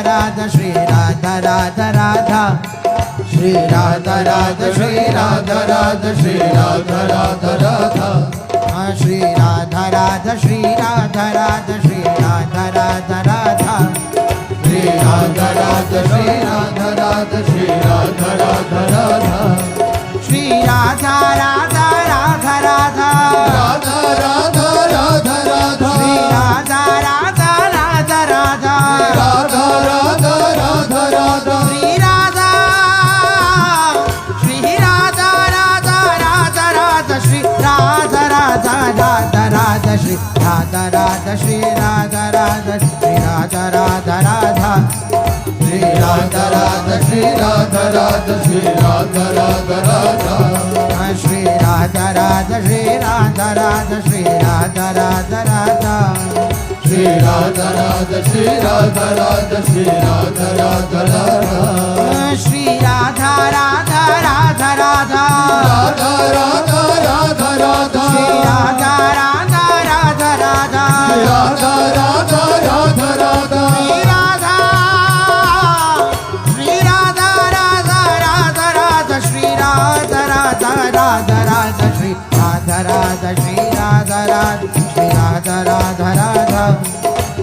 Radha Shri Radha Radha Radha Shri Radha Radha Shri Radha Radha Shri Radha Radha Radha Shri Radha Radha Shri Radha Radha Shri Radha Radha Radha Shri Radha Radha Shri Radha Radha Shri Radha Radha Radha Shri Radha Radha Radha Radha Radha Radha Radha Radha Shri Radha Radha Radha Radha Radha Radha Radha Radha Shri Radha Radha Radha Radha Shri Radha Radha Radha Radha Shri Radha Radha Shri Radha Radha Shri Radha Radha Radha Shri Radha Radha Shri Radha Radha Shri Radha Radha Radha Shri Radha Radha Shri Radha Radha Shri Radha Radha Radha Shri Radha Radha Shri Radha Radha Shri Radha Radha Radha Shri Radha Radha Radha Radha Radha Radha Radha Radha Shri Radha Radha Radha Radha Radha Radha Radha Radha Shri Radha Radha Radha Radha Shri Radha Radha Radha Radha Shri Radha Radha Shri Radha Radha Shri Radha Radha Radha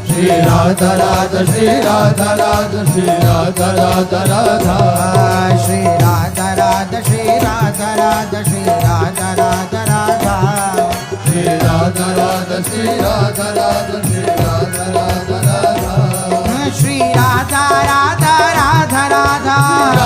Shri Radha Radha Shri Radha Radha Shri Radha Radha Radha Shri Radha Radha Shri Radha Radha Shri Radha Radha Radha Shri Radha Radha Shri Radha Radha Shri Radha Radha Radha Shri Radha Radha Radha Radha